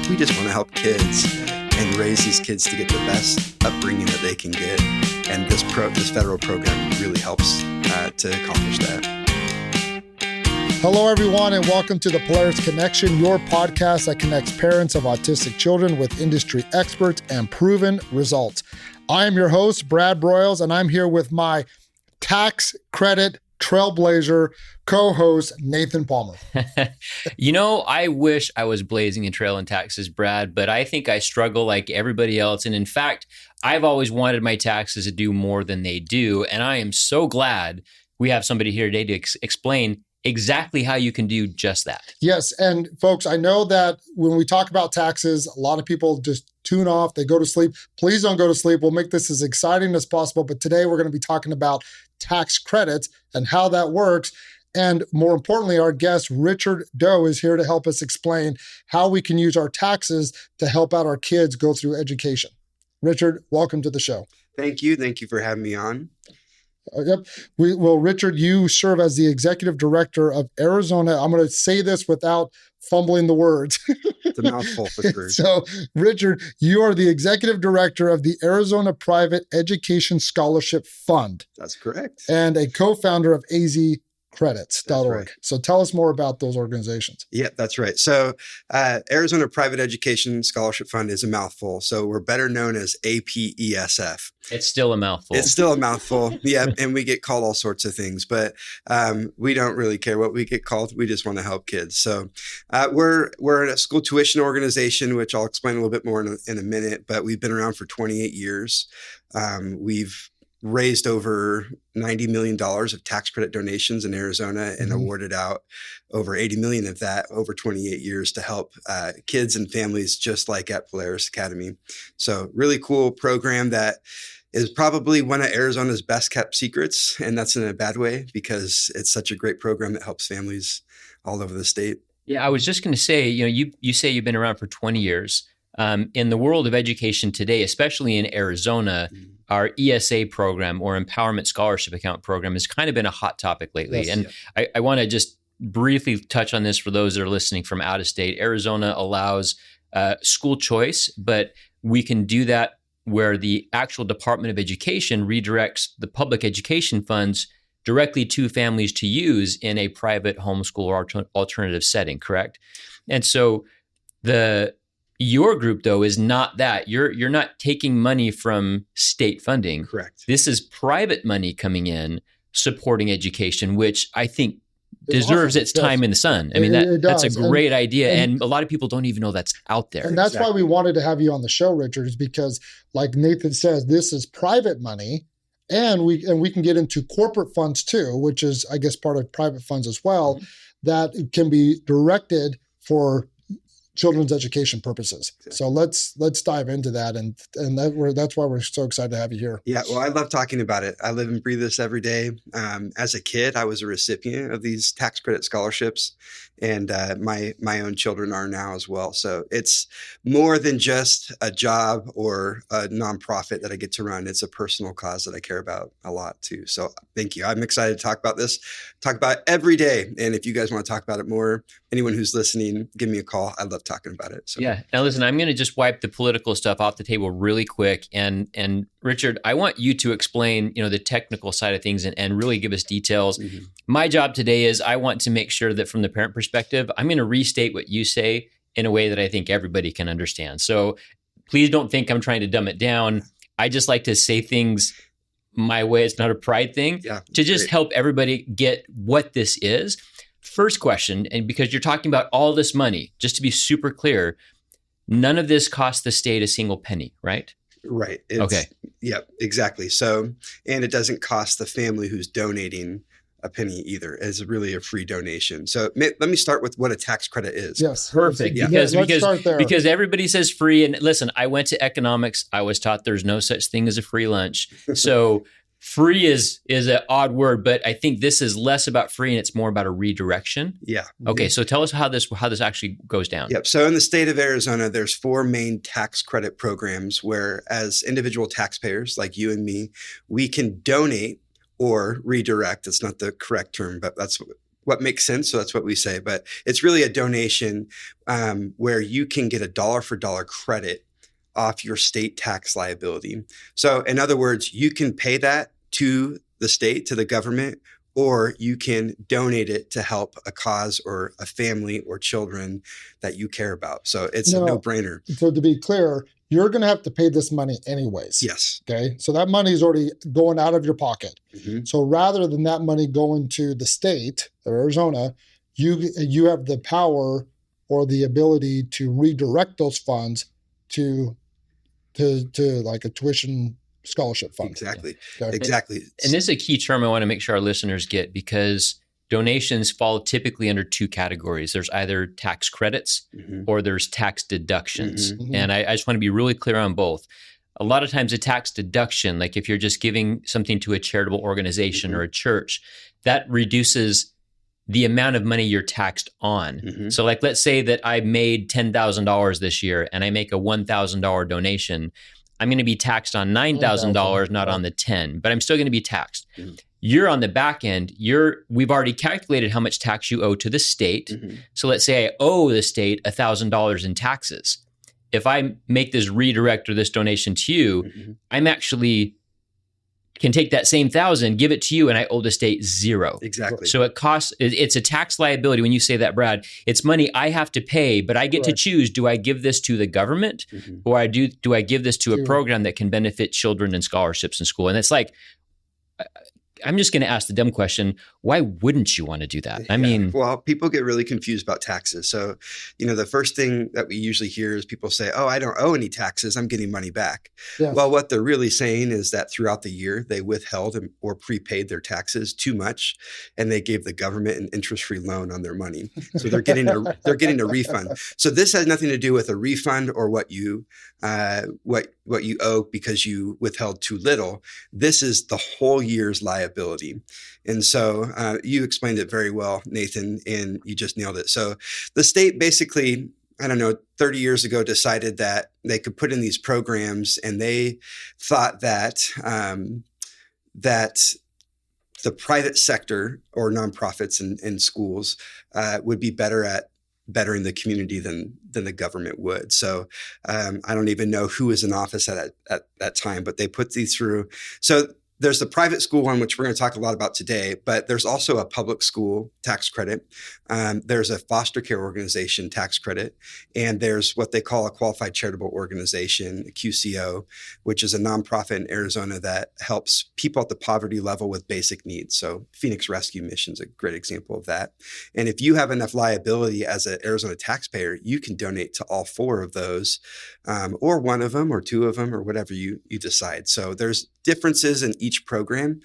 we just want to help kids and raise these kids to get the best upbringing that they can get. And this federal program really helps to accomplish that. Hello, everyone, and welcome to the Polaris Connection, your podcast that connects parents of autistic children with industry experts and proven results. I am your host, Brad Broyles, and I'm here with my tax credit trailblazer co-host, Nathan Palmer. You know, I wish I was blazing a trail in taxes, Brad, but I think I struggle like everybody else. And in fact, I've always wanted my taxes to do more than they do. And I am so glad we have somebody here today to explain exactly how you can do just that. Yes. And folks, I know that when we talk about taxes, a lot of people just tune off, they go to sleep. Please don't go to sleep. We'll make this as exciting as possible. But today we're going to be talking about tax credits and how that works. And more importantly, our guest, Richard Doe, is here to help us explain how we can use our taxes to help out our kids go through education. Richard, welcome to the show. Thank you. Thank you for having me on. Yep. Richard, you serve as the executive director of Arizona. I'm going to say this without fumbling the words. It's a mouthful for sure. So, Richard, you are the executive director of the Arizona Private Education Scholarship Fund. That's correct. And a co-founder of azcredits.org. Right. So tell us more about those organizations. Yeah, that's right. So Arizona Private Education Scholarship Fund is a mouthful. So we're better known as APESF. It's still a mouthful. It's still a mouthful. Yeah. And we get called all sorts of things, but we don't really care what we get called. We just want to help kids. So we're a school tuition organization, which I'll explain a little bit more in a minute, but we've been around for 28 years. We've raised over $90 million of tax credit donations in Arizona and awarded out over $80 million of that over 28 years to help kids and families just like at Polaris Academy. So really cool program that is probably one of Arizona's best kept secrets. And that's in a bad way because it's such a great program that helps families all over the state. Yeah, I was just going to say, you say you've been around for 20 years. In the world of education today, especially in Arizona, our ESA program or Empowerment Scholarship Account program has kind of been a hot topic lately. Yes, and I want to just briefly touch on this for those that are listening from out of state. Arizona allows school choice, but we can do that where the actual Department of Education redirects the public education funds directly to families to use in a private homeschool or alternative setting, correct? And so your group, though, is not that. You're not taking money from state funding. Correct. This is private money coming in, supporting education, which I think deserves its time in the sun. I mean, that's a great idea. And a lot of people don't even know that's out there. And that's why we wanted to have you on the show, Richard, is because, like Nathan says, this is private money. And we can get into corporate funds too, which is, I guess, part of private funds as well, that can be directed for children's education purposes. So let's dive into that, and that's why we're so excited to have you here. Yeah, well, I love talking about it. I live and breathe this every day. As a kid, I was a recipient of these tax credit scholarships, and my own children are now as well. So it's more than just a job or a nonprofit that I get to run. It's a personal cause that I care about a lot too. So thank you. I'm excited to talk about this, talk about it every day. And if you guys want to talk about it more, anyone who's listening, give me a call. I love talking about it. So. Yeah. Now listen, I'm going to just wipe the political stuff off the table really quick. And Richard, I want you to explain, the technical side of things and really give us details. Mm-hmm. My job today is I want to make sure that from the parent perspective, I'm going to restate what you say in a way that I think everybody can understand. So please don't think I'm trying to dumb it down. I just like to say things my way. It's not a pride thing. Yeah, to just help everybody get what this is. First question, and because you're talking about all this money, just to be super clear, none of this costs the state a single penny, right? Right. Okay. Yep, exactly. So, and it doesn't cost the family who's donating a penny either. It's really a free donation. So let me start with what a tax credit is. Yes. Perfect. Yeah. Because everybody says free. And listen, I went to economics. I was taught there's no such thing as a free lunch. So free is an odd word, but I think this is less about free and it's more about a redirection. Yeah. Okay. So tell us how this actually goes down. Yep. So in the state of Arizona, there's 4 main tax credit programs where as individual taxpayers like you and me, we can donate or redirect. It's not the correct term, but that's what makes sense. So that's what we say. But it's really a donation where you can get a dollar for dollar credit off your state tax liability. So in other words, you can pay that to the state, to the government, or you can donate it to help a cause or a family or children that you care about. So it's a no-brainer. So to be clear, you're going to have to pay this money anyways. Yes. Okay. So that money is already going out of your pocket. Mm-hmm. So rather than that money going to the state of Arizona, you have the power or the ability to redirect those funds to like a tuition scholarship fund. Exactly. Okay. Exactly. And this is a key term I want to make sure our listeners get, because donations fall typically under two categories. There's either tax credits Mm-hmm. or there's tax deductions. Mhm. And I just want to be really clear on both. A lot of times a tax deduction, like if you're just giving something to a charitable organization Mhm. or a church, that reduces the amount of money you're taxed on. Mhm. So like, let's say that I made $10,000 this year and I make a $1,000 donation. I'm going to be taxed on $9,000, not on the 10, but I'm still going to be taxed. Mhm. You're on the back end. We've already calculated how much tax you owe to the state. Mhm. So let's say I owe the state $1,000 in taxes. If I make this redirect or this donation to you, Mhm. I'm actually can take that same 1,000, give it to you, and I owe the state $0. Exactly. So it's a tax liability. When you say that, Brad, it's money I have to pay, but I get to Right. choose. Do I give this to the government, Mhm. or do I give this to a To- program that can benefit children and scholarships in school? And it's like, I'm just going to ask the dumb question: why wouldn't you want to do that? I Yeah. mean, Well, people get really confused about taxes. So, the first thing that we usually hear is people say, "Oh, I don't owe any taxes. I'm getting money back." Yes. Well, what they're really saying is that throughout the year, they withheld or prepaid their taxes too much, and they gave the government an interest-free loan on their money. So they're getting a refund. So this has nothing to do with a refund or what you owe because you withheld too little. This is the whole year's liability. And so you explained it very well, Nathan, and you just nailed it. So the state basically, 30 years ago decided that they could put in these programs, and they thought that that the private sector or nonprofits and schools would be better at bettering the community than the government would. So I don't even know who was in office at that time, but they put these through. So there's the private school one, which we're going to talk a lot about today, but there's also a public school tax credit. There's a foster care organization tax credit, and there's what they call a qualified charitable organization, a QCO, which is a nonprofit in Arizona that helps people at the poverty level with basic needs. So Phoenix Rescue Mission is a great example of that. And if you have enough liability as an Arizona taxpayer, you can donate to all four of those, or one of them, or two of them, or whatever you decide. So there's differences in each program.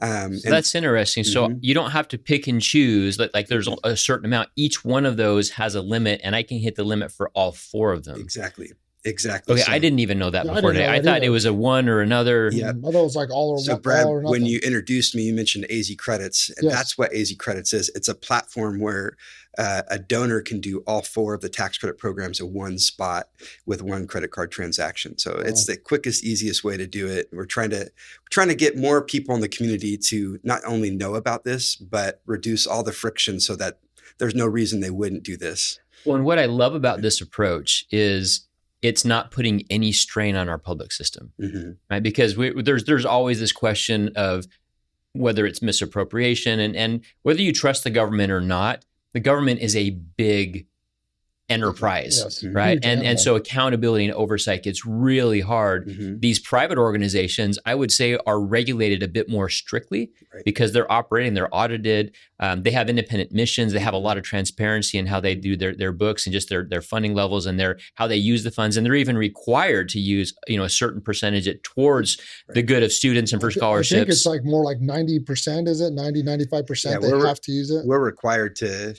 So that's interesting. So Mhm. you don't have to pick and choose. Like there's a certain amount. Each one of those has a limit, and I can hit the limit for all four of them. Exactly. Okay, So, I didn't even know that Yeah, I before didn't today. know I that thought either. it was a one or another. Yeah. I thought it was like all or So one, Brad, all or when nothing. you introduced me, you mentioned AZ Credits, and Yes. that's what AZ Credits is. It's a platform where a donor can do all four of the tax credit programs in one spot with one credit card transaction. So it's the quickest, easiest way to do it. We're trying to get more people in the community to not only know about this, but reduce all the friction so that there's no reason they wouldn't do this. Well, and what I love about this approach is it's not putting any strain on our public system, Mm-hmm. right? Because there's always this question of whether it's misappropriation and whether you trust the government or not. The government is a big enterprise, Yes. right? Huge And animal. so accountability and oversight gets really hard. Mm-hmm. These private organizations, I would say, are regulated a bit more strictly Right. because they're operating, they're audited, they have independent missions, they have a lot of transparency in how they do their books and just their funding levels and how they use the funds, and they're even required to use a certain percentage towards the good of students and for I think scholarships. it's like more like 90%, is it? 95% Yeah, they we're- have to use it. We're required to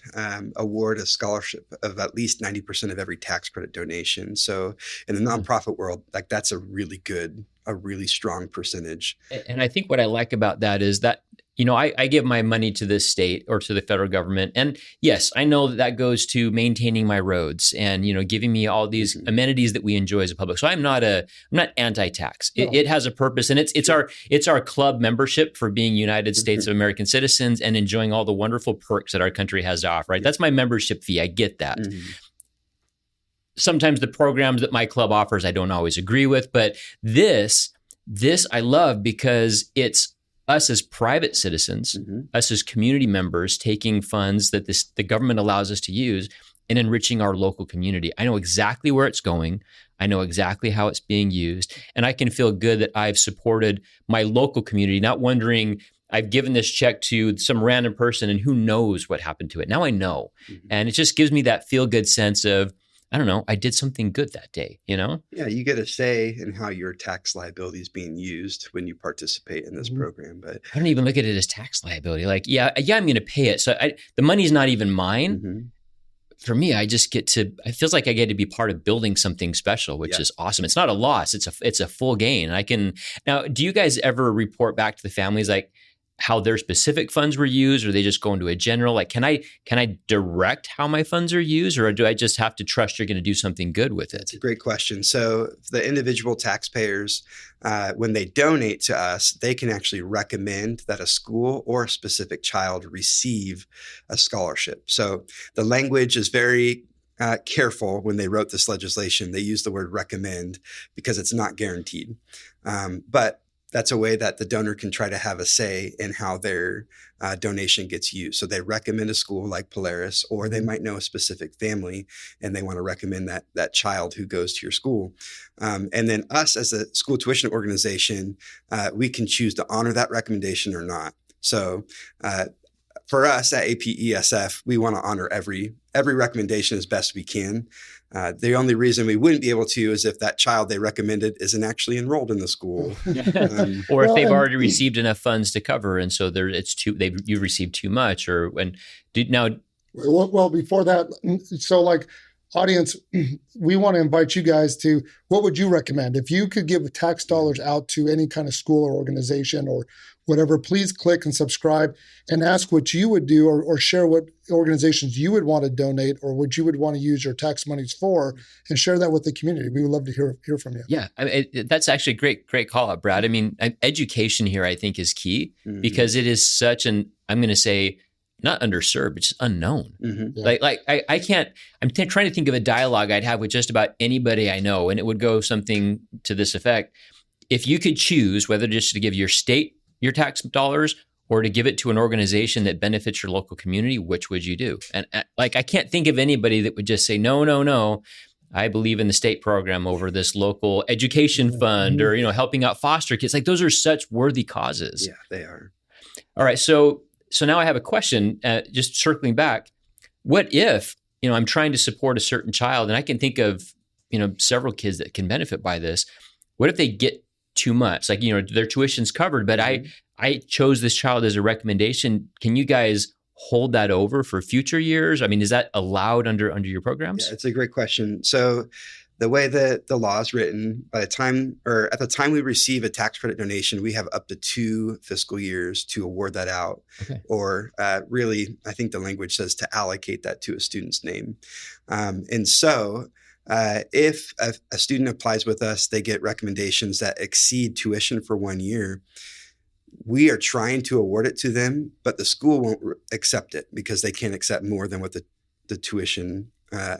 award a scholarship of at least 90% of every tax credit donation. So in the nonprofit world, like that's a really strong percentage. And I think what I like about that is that I give my money to the state or to the federal government. And yes, I know that goes to maintaining my roads and, giving me all these amenities that we enjoy as a public. So I'm not anti-tax. No. It has a purpose, and it's our club membership for being United States of American citizens and enjoying all the wonderful perks that our country has to offer, right? That's my membership fee. I get that. Sometimes the programs that my club offers, I don't always agree with, but this I love because it's us as private citizens, us as community members taking funds that the government allows us to use and enriching our local community. I know exactly where it's going. I know exactly how it's being used. And I can feel good that I've supported my local community, not wondering I've given this check to some random person and who knows what happened to it. Now I know. And it just gives me that feel good sense of, I don't know, I did something good that day, Yeah, you get a say in how your tax liability is being used when you participate in this program. But I don't even look at it as tax liability. Like, yeah, I'm going to pay it. So the money's not even mine. For me, I just it feels like I get to be part of building something special, which is awesome. It's not a loss. It's a full gain. Now, do you guys ever report back to the families like how their specific funds were used, or they just go into a general, like, can I direct how my funds are used, or do I just have to trust you're going to do something good with it? That's a great question. So the individual taxpayers, when they donate to us, they can actually recommend that a school or a specific child receive a scholarship. So the language is very careful when they wrote this legislation. They use the word recommend because it's not guaranteed. But that's a way that the donor can try to have a say in how their donation gets used. So they recommend a school like Polaris, or they might know a specific family and they want to recommend that child who goes to your school. And then us as a school tuition organization, we can choose to honor that recommendation or not. So for us at APESF, we want to honor every recommendation as best we can. The only reason we wouldn't be able to is if that child they recommended isn't actually enrolled in the school, or if they've already received enough funds to cover, and so you've received too much. Or before that, so like audience, we want to invite you guys to, what would you recommend if you could give tax dollars out to any kind of school or organization or whatever? Please click and subscribe and ask what you would do, or share what organizations you would want to donate or what you would want to use your tax monies for, and share that with the community. We would love to hear from you. Yeah, that's actually a great call out, Brad. I mean, education here I think is key because it is such I'm going to say, not underserved, but just unknown. Yeah. Like I can't. I'm trying to think of a dialogue I'd have with just about anybody I know, and it would go something to this effect: if you could choose whether just to give your state your tax dollars or to give it to an organization that benefits your local community, which would you do? And I can't think of anybody that would just say, no, I believe in the state program over this local education fund or, helping out foster kids. Like those are such worthy causes. Yeah, they are. All right. So now I have a question, just circling back. What if, I'm trying to support a certain child and I can think of, several kids that can benefit by this. What if they get too much? Like, their tuition's covered, but I chose this child as a recommendation. Can you guys hold that over for future years? I mean, is that allowed under your programs? Yeah, it's a great question. So the way that the law is written, at the time we receive a tax credit donation, we have up to 2 fiscal years to award that out. Okay. Or really, I think the language says to allocate that to a student's name. And so if a student applies with us, they get recommendations that exceed tuition for 1 year. We are trying to award it to them, but the school won't accept it because they can't accept more than what the tuition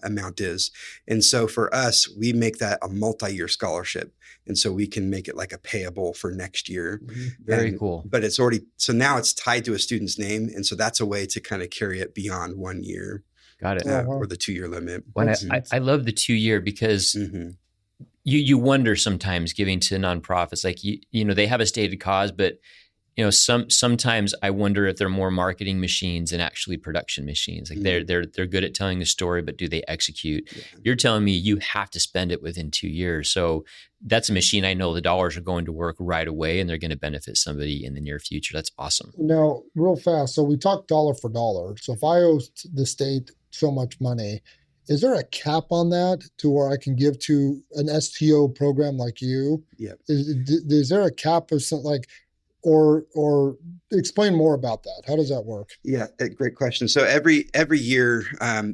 amount is. And so for us, we make that a multi-year scholarship. And so we can make it like a payable for next year. Very cool. But so now it's tied to a student's name. And so that's a way to kind of carry it beyond 1 year. Got it. Or the 2 year limit. Well, I love the 2 year because you wonder sometimes giving to nonprofits, like, they have a stated cause, but sometimes I wonder if they're more marketing machines than actually production machines. Like they're good at telling the story, but do they execute? Yeah. You're telling me you have to spend it within 2 years. So that's a machine I know the dollars are going to work right away and they're going to benefit somebody in the near future. That's awesome. Now, real fast. So we talk dollar for dollar. So if I owe the state so much money, is there a cap on that to where I can give to an STO program like you? Yeah. Is there a cap of something like, or explain more about that? How does that work? Yeah, great question. So every year,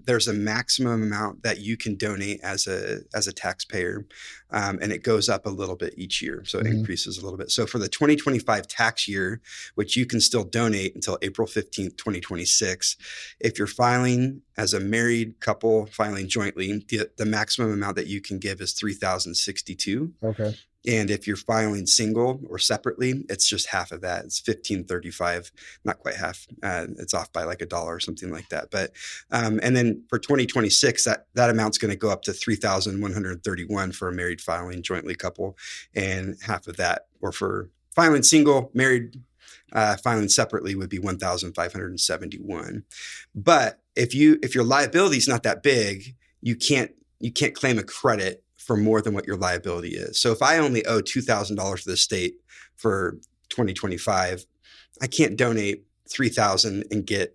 there's a maximum amount that you can donate as a taxpayer, and it goes up a little bit each year. So it increases a little bit. So for the 2025 tax year, which you can still donate until April 15th, 2026, if you're filing as a married couple filing jointly, the maximum amount that you can give is $3,062. Okay. And if you're filing single or separately, it's just half of that. It's $1,535, not quite half. It's off by like $1 or something like that. But and then for 2026, that amount's going to go up to $3,131 for a married filing jointly couple, and half of that, or for filing single, married filing separately, would be $1,571. But if your liability is not that big, you can't claim a credit for more than what your liability is. So if I only owe $2,000 to the state for 2025, I can't donate $3,000 and get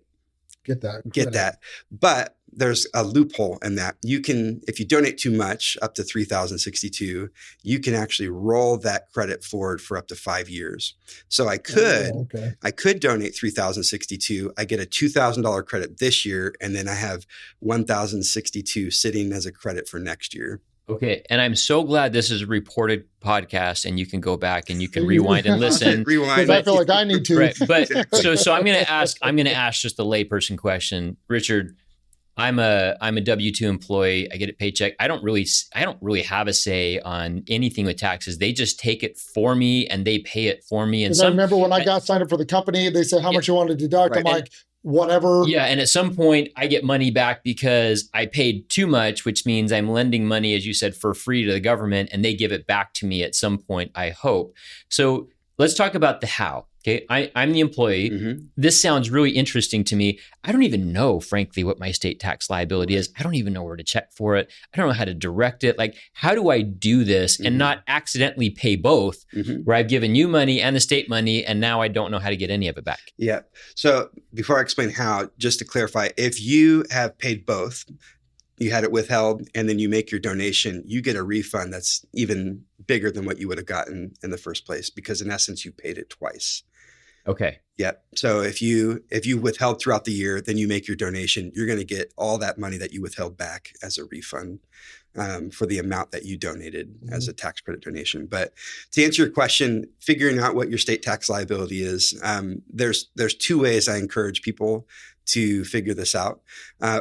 that. But there's a loophole in that. You can, if you donate too much, up to $3,062, you can actually roll that credit forward for up to 5 years. So I could donate $3,062. I get a $2,000 credit this year, and then I have $1,062 sitting as a credit for next year. Okay. And I'm so glad this is a reported podcast and you can go back and you can rewind and listen. Because I feel like I need to. Right. But so I'm going to ask just a layperson question. Richard, I'm a W-2 employee. I get a paycheck. I don't really have a say on anything with taxes. They just take it for me and they pay it for me. And I remember when I got signed up for the company, they said how much you want to deduct. Right. I'm like, whatever. Yeah. And at some point I get money back because I paid too much, which means I'm lending money, as you said, for free to the government, and they give it back to me at some point, I hope. So let's talk about the how. Okay. I'm the employee. Mm-hmm. This sounds really interesting to me. I don't even know, frankly, what my state tax liability is. I don't even know where to check for it. I don't know how to direct it. Like, how do I do this and not accidentally pay both, where I've given you money and the state money, and now I don't know how to get any of it back? Yeah. So before I explain how, just to clarify, if you have paid both, you had it withheld, and then you make your donation, you get a refund that's even bigger than what you would have gotten in the first place, because in essence, you paid it twice. Okay. Yep. So if you withheld throughout the year, then you make your donation, you're going to get all that money that you withheld back as a refund for the amount that you donated as a tax credit donation. But to answer your question, figuring out what your state tax liability is, there's two ways I encourage people to figure this out.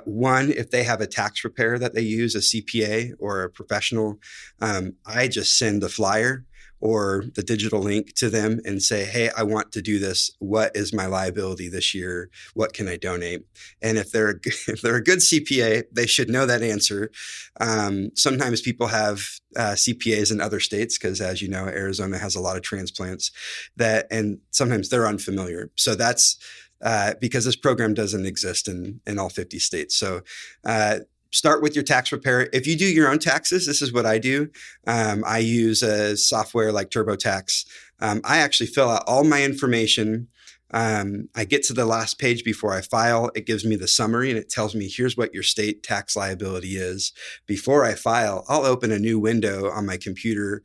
One, if they have a tax preparer that they use, a CPA or a professional, I just send a flyer or the digital link to them and say, hey, I want to do this. What is my liability this year? What can I donate? And if they're a good CPA, they should know that answer. Sometimes people have CPAs in other states because, as you know, Arizona has a lot of transplants and sometimes they're unfamiliar. So that's because this program doesn't exist in all 50 states. So start with your tax preparer. If you do your own taxes, this is what I do. I use a software like TurboTax. I actually fill out all my information. I get to the last page before I file. It gives me the summary and it tells me, here's what your state tax liability is. Before I file, I'll open a new window on my computer.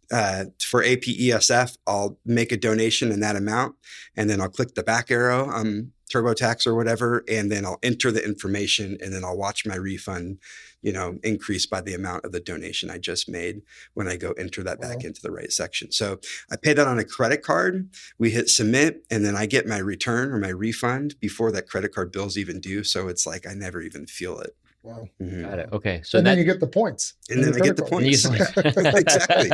For APESF, I'll make a donation in that amount, and then I'll click the back arrow on TurboTax or whatever, and then I'll enter the information, and then I'll watch my refund, increase by the amount of the donation I just made when I go enter that back into the right section. So I pay that on a credit card. We hit submit, and then I get my return or my refund before that credit card bill's even due. So it's like I never even feel it. Wow. Got it. Okay. So then you get the points. And then I get the points. Exactly.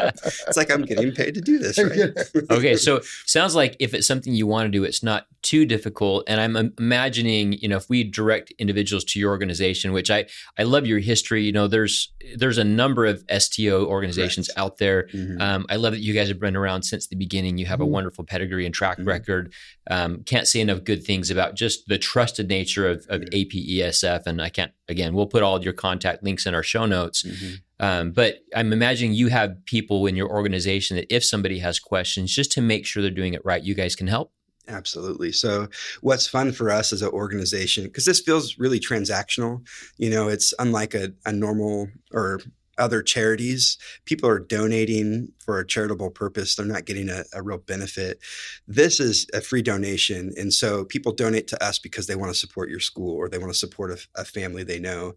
It's like I'm getting paid to do this, right? Okay. So sounds like if it's something you want to do, it's not too difficult. And I'm imagining, if we direct individuals to your organization, which I love your history, there's a number of STO organizations out there. I love that you guys have been around since the beginning. You have a wonderful pedigree and track record. Can't say enough good things about just the trusted nature of APESF. And we'll put all of your contact links in our show notes. But I'm imagining you have people in your organization that if somebody has questions, just to make sure they're doing it right, you guys can help. Absolutely. So what's fun for us as an organization, because this feels really transactional, it's unlike a normal or other charities. People are donating for a charitable purpose. They're not getting a real benefit. This is a free donation. And so people donate to us because they want to support your school or they want to support a family they know.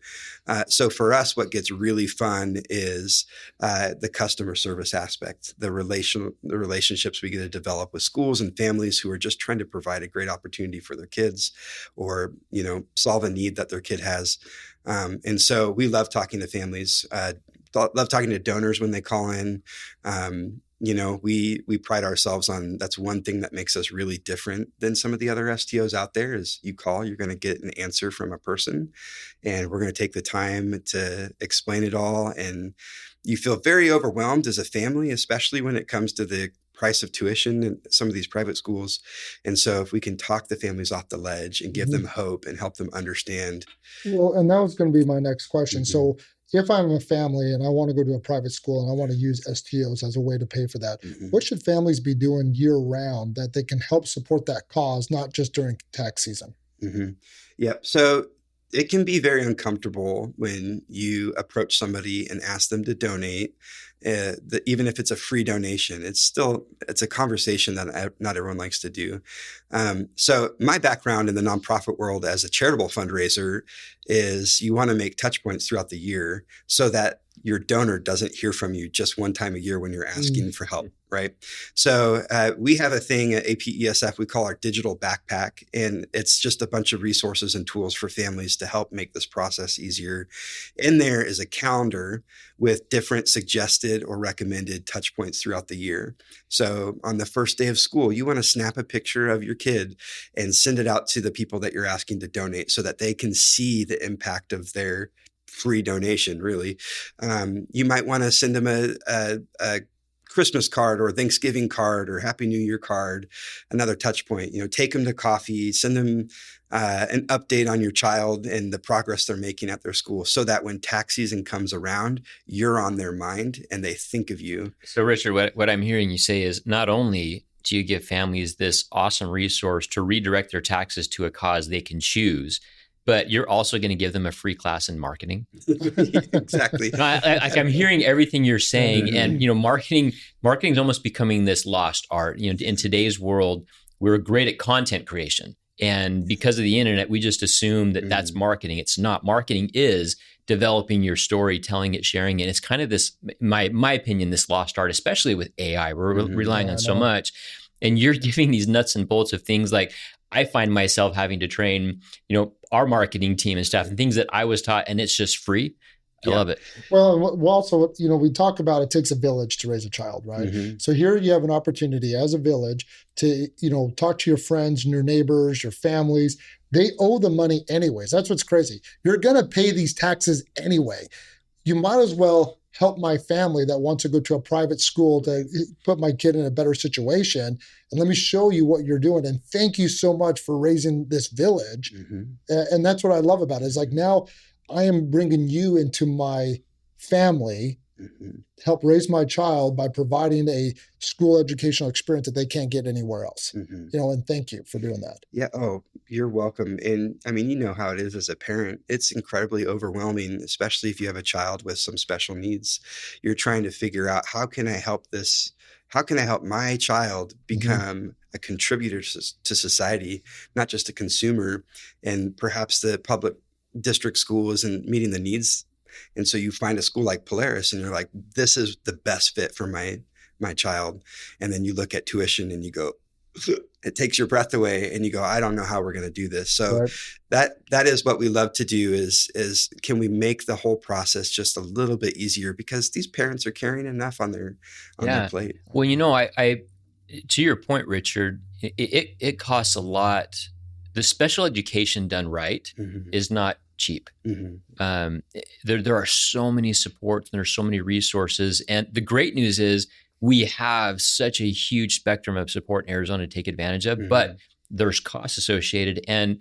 So for us, what gets really fun is the customer service aspect, the relationships we get to develop with schools and families who are just trying to provide a great opportunity for their kids or, solve a need that their kid has. And so we love talking to families, love talking to donors when they call in. We pride ourselves on, that's one thing that makes us really different than some of the other STOs out there is you call, you're going to get an answer from a person and we're going to take the time to explain it all. And you feel very overwhelmed as a family, especially when it comes to the price of tuition in some of these private schools. And so if we can talk the families off the ledge and give them hope and help them understand. Well, and that was going to be my next question. So if I'm a family and I want to go to a private school and I want to use STOs as a way to pay for that, what should families be doing year round that they can help support that cause, not just during tax season? Yep. So it can be very uncomfortable when you approach somebody and ask them to donate. Even if it's a free donation, it's a conversation that not everyone likes to do. So my background in the nonprofit world as a charitable fundraiser is you want to make touch points throughout the year so that your donor doesn't hear from you just one time a year when you're asking for help, right? So we have a thing at APESF we call our digital backpack, and it's just a bunch of resources and tools for families to help make this process easier. In there is a calendar with different suggested or recommended touch points throughout the year. So on the first day of school, you want to snap a picture of your kid and send it out to the people that you're asking to donate so that they can see the impact of their free donation, really. You might want to send them a Christmas card or a Thanksgiving card or Happy New Year card, another touch point. Take them to coffee, send them an update on your child and the progress they're making at their school so that when tax season comes around, you're on their mind and they think of you. So Richard, what I'm hearing you say is not only do you give families this awesome resource to redirect their taxes to a cause they can choose, but you're also going to give them a free class in marketing. Exactly. I'm hearing everything you're saying, and marketing is almost becoming this lost art. In today's world, we're great at content creation, and because of the internet, we just assume that that's marketing. It's not. Marketing is developing your story, telling it, sharing it. It's kind of this, my opinion, this lost art, especially with AI. We're relying on so much, and you're giving these nuts and bolts of things like. I find myself having to train, our marketing team and stuff and things that I was taught, and it's just free. I love it. Well, also, we talk about it takes a village to raise a child, right? So here you have an opportunity as a village to, talk to your friends and your neighbors, your families. They owe the money anyways. That's what's crazy. You're going to pay these taxes anyway. You might as well help my family that wants to go to a private school to put my kid in a better situation. And let me show you what you're doing. And thank you so much for raising this village. And that's what I love about it. It's like now I am bringing you into my family, help raise my child by providing a school educational experience that they can't get anywhere else. And thank you for doing that. Yeah. Oh, you're welcome. And I mean, how it is as a parent. It's incredibly overwhelming, especially if you have a child with some special needs. You're trying to figure out how can I help my child become a contributor to society, not just a consumer, and perhaps the public district school isn't meeting the needs. And so you find a school like Polaris and you're like, this is the best fit for my child. And then you look at tuition and you go, it takes your breath away and you go, I don't know how we're going to do this. So that is what we love to do is can we make the whole process just a little bit easier because these parents are carrying enough on their plate. Well, I to your point, Richard, it costs a lot. The special education done right is not cheap. There are so many supports and there are so many resources. And the great news is we have such a huge spectrum of support in Arizona to take advantage of, but there's costs associated. And,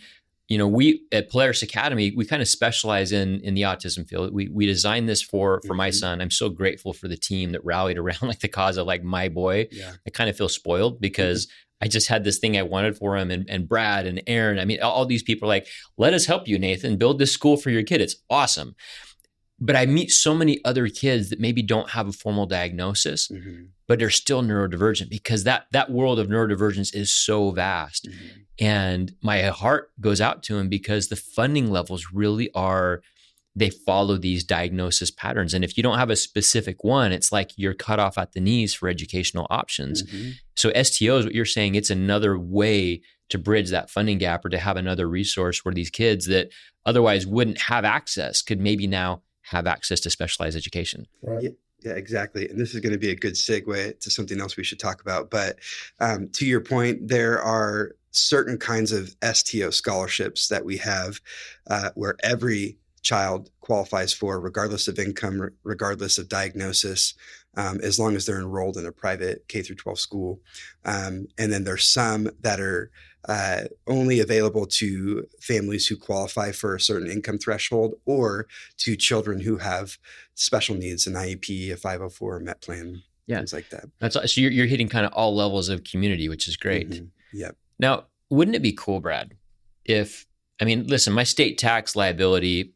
we at Polaris Academy, we kind of specialize in the autism field. We designed this for my son. I'm so grateful for the team that rallied around the cause of my boy. I kind of feel spoiled because I just had this thing I wanted for him and Brad and Aaron. I mean, all these people are like, let us help you, Nathan, build this school for your kid. It's awesome. But I meet so many other kids that maybe don't have a formal diagnosis, but they're still neurodivergent because that world of neurodivergence is so vast. And my heart goes out to them because the funding levels really they follow these diagnosis patterns. And if you don't have a specific one, it's like you're cut off at the knees for educational options. So STOs, what you're saying, it's another way to bridge that funding gap or to have another resource where these kids that otherwise wouldn't have access could maybe now have access to specialized education. Right. Yeah, exactly. And this is going to be a good segue to something else we should talk about. But to your point, there are certain kinds of STO scholarships that we have where every child qualifies for, regardless of income, regardless of diagnosis, as long as they're enrolled in a private K through 12 school. And then there's some that are only available to families who qualify for a certain income threshold or to children who have special needs, an IEP, a 504, a MET plan, things like that. So you're hitting kind of all levels of community, which is great. Yep. Now, wouldn't it be cool, Brad, listen, my state tax liability,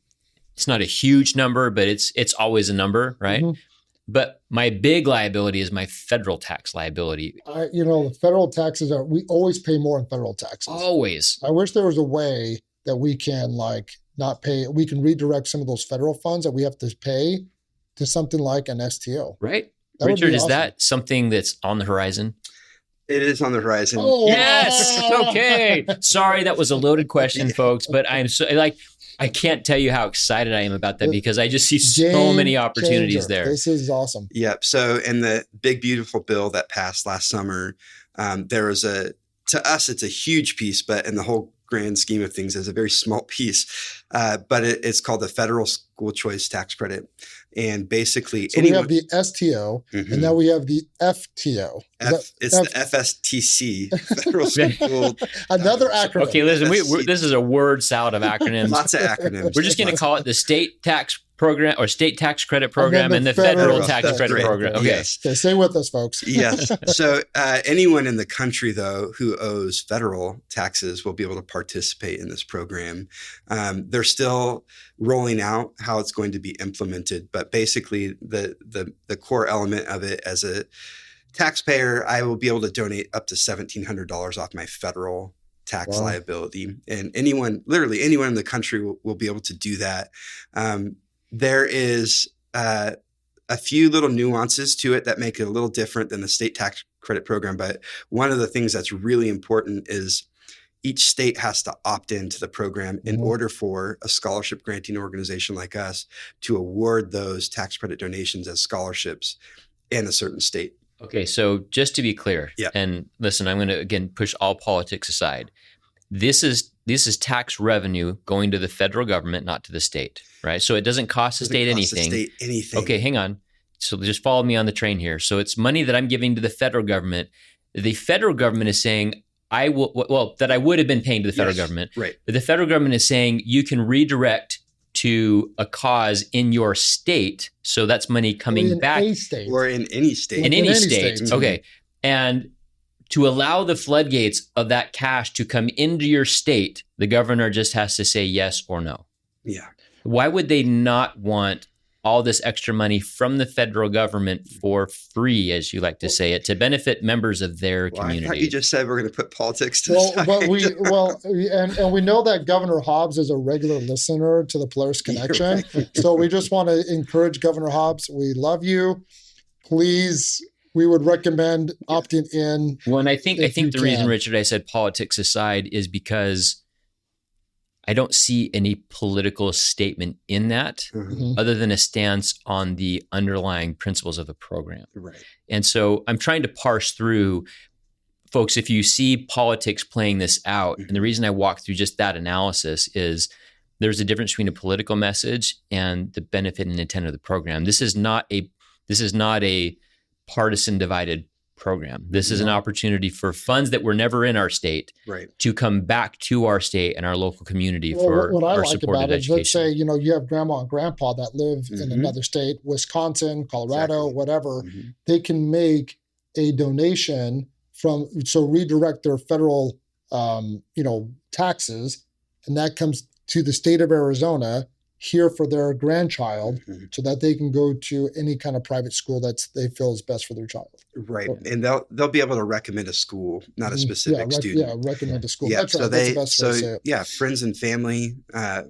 it's not a huge number, but it's always a number, right? But my big liability is my federal tax liability. The federal taxes we always pay more in federal taxes. Always. I wish there was a way that we can not pay. We can redirect some of those federal funds that we have to pay to something like an STO. Right. That Richard, awesome. Is that something that's on the horizon? It is on the horizon. Oh, yes. Okay. Sorry, that was a loaded question, folks, but I'm so I can't tell you how excited I am about that because I just see so many opportunities there. This is awesome. Yep. So in the big, beautiful bill that passed last summer, there was to us, it's a huge piece, but in the whole grand scheme of things, it's a very small piece. But it's called the Federal School Choice Tax Credit. And basically, we have the STO, and now we have the FTO. The FSTC, Federal School. Another acronym. Okay, listen, this is a word salad of acronyms. Lots of acronyms. We're just going to call it the State Tax Program or State Tax Credit Program and the Federal Tax Credit Program. Okay. Yes. Okay, stay with us, folks. Yes. So anyone in the country, though, who owes federal taxes will be able to participate in this program. They're still rolling out how it's going to be implemented, but basically the core element of it, as a taxpayer, I will be able to donate up to $1,700 off my federal tax liability, and literally anyone in the country will be able to do that. There is a few little nuances to it that make it a little different than the state tax credit program, but one of the things that's really important is each state has to opt into the program in order for a scholarship granting organization like us to award those tax credit donations as scholarships in a certain state. Okay, so just to be clear, and listen, I'm going to again push all politics aside. This is tax revenue going to the federal government, not to the state, right? So it doesn't cost the state anything. Okay, hang on. So just follow me on the train here. So it's money that I'm giving to the federal government. The federal government is saying I would have been paying to the federal government. Right. But the federal government is saying you can redirect to a cause in your state. So that's money coming back. Or in any state. In any state. Okay. And to allow the floodgates of that cash to come into your state, the governor just has to say yes or no. Yeah. Why would they not want all this extra money from the federal government for free, as you like to say it, to benefit members of their community? I thought you just said we're going to put politics to the side. But we know that Governor Hobbs is a regular listener to the Polaris Connection. Right. So we just want to encourage Governor Hobbs. We love you. Please, we would recommend opting in. Well, and I think the reason, Richard, I said politics aside is because I don't see any political statement in that other than a stance on the underlying principles of the program. Right. And so I'm trying to parse through, folks, if you see politics playing this out, and the reason I walk through just that analysis is there's a difference between a political message and the benefit and intent of the program. This is not a partisan divided program. This is an opportunity for funds that were never in our state to come back to our state and our local community for our supported education. Let's say, you have grandma and grandpa that live in another state, Wisconsin, Colorado, whatever. They can make a donation redirect their federal, taxes, and that comes to the state of Arizona. here for their grandchild Mhm. so that they can go to any kind of private school that they feel is best for their child. Right. Well, And they'll be able to recommend a school, not a specific student. recommend a school. Yeah. That's right. That's the best way to say it. Yeah, friends and family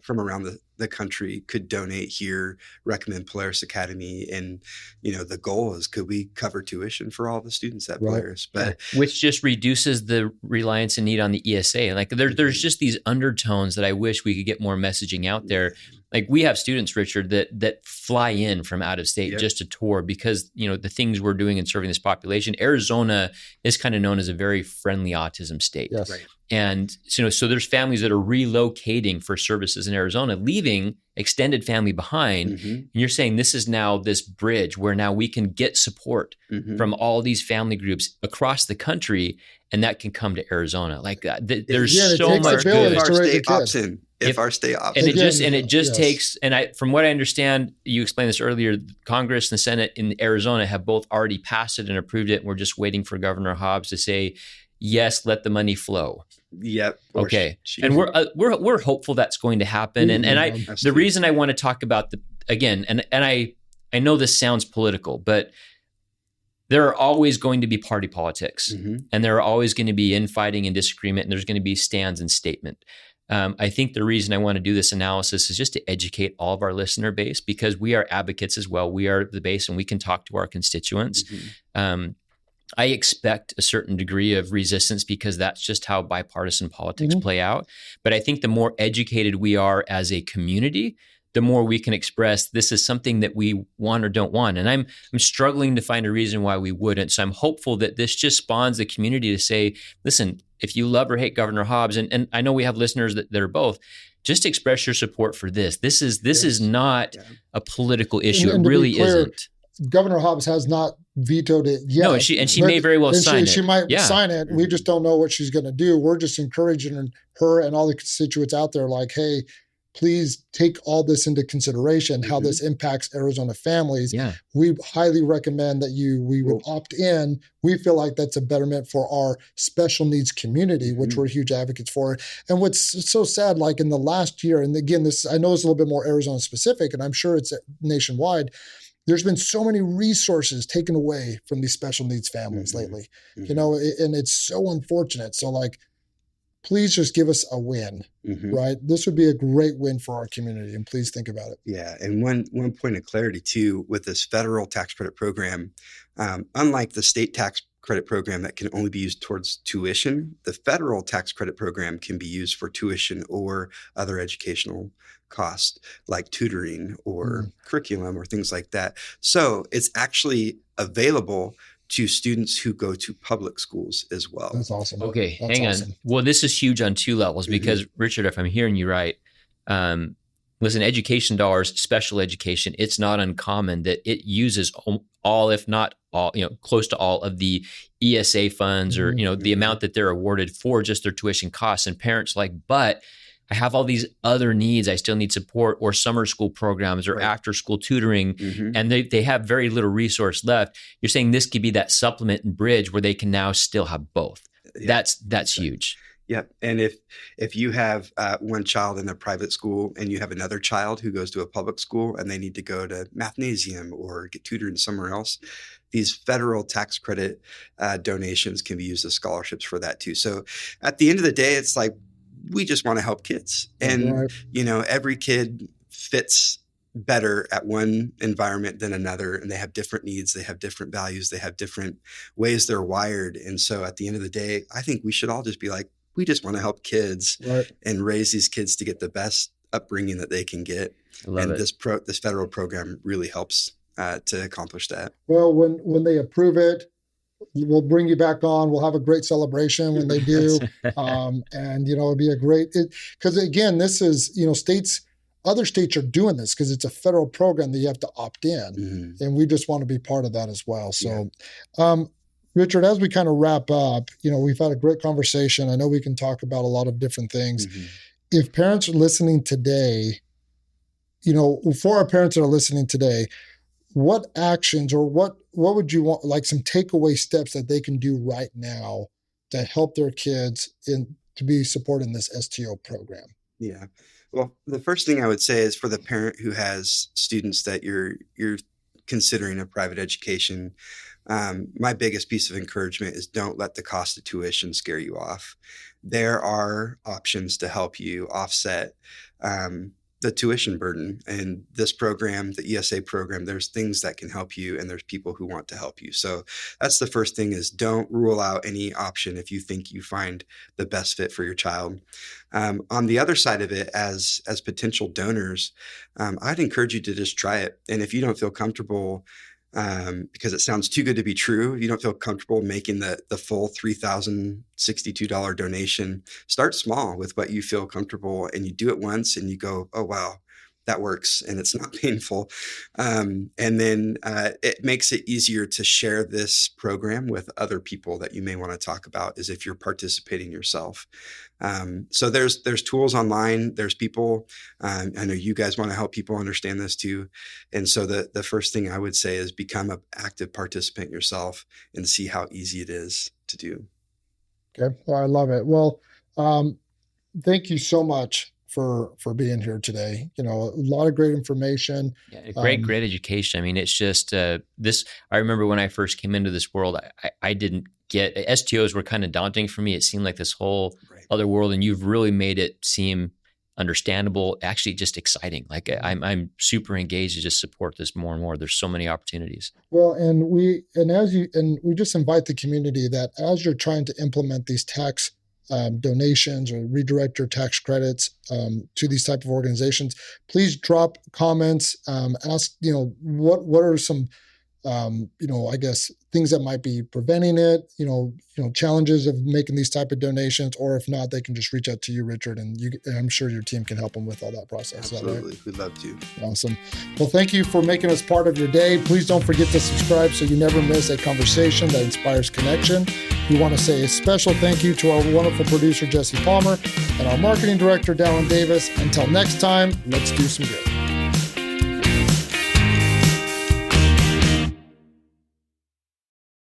from around the country could donate here, recommend Polaris Academy. And, the goal is, could we cover tuition for all the students at Right. Polaris? But which just reduces the reliance and need on the ESA. Like there's just these undertones that I wish we could get more messaging out there. Like we have students, Richard, that fly in from out of state Yep. just to tour because, the things we're doing in serving this population. Arizona is kind of known as a very friendly autism state. Yes. Right. And so there's families that are relocating for services in Arizona, leaving extended family behind. Mhm. And you're saying this is now this bridge where now we can get support Mhm. from all these family groups across the country, and that can come to Arizona. Like there's Yeah, it so takes a much village good. If to our raise a state kid. opts in, if our state opts And in. it just Yes. takes, and from what I understand, you explained this earlier, Congress and the Senate in Arizona have both already passed it and approved it. We're just waiting for Governor Hobbs to say, yes, let the money flow. Yep. Or Okay. she- And we're hopeful that's going to happen. And Mhm. the reason I want to talk about and I know this sounds political, but there are always going to be party politics. Mhm. And there are always going to be infighting and disagreement, and there's going to be stands and statement. I think the reason I want to do this analysis is just to educate all of our listener base, because we are advocates as well. We are the base, and we can talk to our constituents. Mhm. I expect a certain degree of resistance because that's just how bipartisan politics Mhm. play out. But I think the more educated we are as a community, the more we can express this is something that we want or don't want. And I'm struggling to find a reason why we wouldn't. So I'm hopeful that this just spawns the community to say, listen, if you love or hate Governor Hobbs, and I know we have listeners that are both, just express your support for this. This is not Yeah. a political issue. And It to be really clear, isn't. Governor Hobbs has not vetoed it yet. No, and she But- may very well and sign it. She might Yeah. sign it. We just don't know what she's going to do. We're just encouraging her and all the constituents out there, like, hey, please take all this into consideration, how Mhm. this impacts Arizona families. Yeah. We highly recommend that we would opt in. We feel like that's a betterment for our special needs community, which Mhm. we're huge advocates for. And what's so sad, like in the last year, and again, this I know it's a little bit more Arizona specific, and I'm sure it's nationwide. There's been so many resources taken away from these special needs families Mhm. lately, Mhm. and it's so unfortunate. So, like, please just give us a win, Mhm. right? This would be a great win for our community, and please think about it. Yeah, and one point of clarity too with this federal tax credit program, unlike the state tax credit program that can only be used towards tuition, the federal tax credit program can be used for tuition or other educational costs like tutoring or curriculum or things like that. So it's actually available to students who go to public schools as well. That's awesome. Okay, That's hang awesome. on. Well, this is huge on two levels because, Richard, if I'm hearing you right, listen, education dollars, special education, it's not uncommon that it uses all, if not all, close to all of the ESA funds or, the amount that they're awarded for just their tuition costs. And parents like, but I have all these other needs. I still need support or summer school programs or Right. after school tutoring. Mhm. And they have very little resource left. You're saying this could be that supplement and bridge where they can now still have both. Yeah. That's huge. Yep. And if you have one child in a private school and you have another child who goes to a public school and they need to go to mathnasium or get tutored somewhere else, these federal tax credit donations can be used as scholarships for that too. So at the end of the day, it's like we just want to help kids, and Right. every kid fits better at one environment than another, and they have different needs, they have different values, they have different ways they're wired. And so at the end of the day, I think we should all just be like, we just want to help kids Right. and raise these kids to get the best upbringing that they can get. I love And it. this federal program really helps to accomplish that. Well, when they approve it, we'll bring you back on. We'll have a great celebration when they do. And, it'll be a great, because again, this is, other states are doing this because it's a federal program that you have to opt in. Mhm. And we just want to be part of that as well. So, Richard, as we kind of wrap up, we've had a great conversation. I know we can talk about a lot of different things. Mhm. If parents are listening today, for our parents that are listening today, what actions or what would you want, like some takeaway steps that they can do right now to help their kids to be supporting this STO program? Yeah. Well, the first thing I would say is for the parent who has students that you're considering a private education, my biggest piece of encouragement is don't let the cost of tuition scare you off. There are options to help you offset the tuition burden. And this program, the ESA program, there's things that can help you, and there's people who want to help you. So that's the first thing, is don't rule out any option if you think you find the best fit for your child. On the other side of it, as potential donors, I'd encourage you to just try it. And if you don't feel comfortable, because it sounds too good to be true, if you don't feel comfortable making the full $3,062 donation, start small with what you feel comfortable, and you do it once and you go, oh, wow, that works, and it's not painful. And then it makes it easier to share this program with other people that you may want to talk about, as if you're participating yourself. So there's tools online. There's people. I know you guys want to help people understand this too. And so the first thing I would say is become an active participant yourself and see how easy it is to do. Okay. Well, I love it. Well, thank you so much for being here today. A lot of great information. Yeah, great education. I mean, it's just this. I remember when I first came into this world, I didn't get STOs were kind of daunting for me. It seemed like this whole other world, and you've really made it seem understandable, actually just exciting. Like I'm super engaged to just support this more and more. There's so many opportunities. Well, and we just invite the community that as you're trying to implement these tax donations or redirect your tax credits to these type of organizations, please drop comments, ask, what are some, I guess things that might be preventing it, challenges of making these type of donations, or if not, they can just reach out to you, Richard, and I'm sure your team can help them with all that process. Absolutely. Right? We'd love to. Awesome. Well, thank you for making us part of your day. Please don't forget to subscribe so you never miss a conversation that inspires connection. We want to say a special thank you to our wonderful producer, Jesse Palmer, and our marketing director, Dallin Davis. Until next time, let's do some good.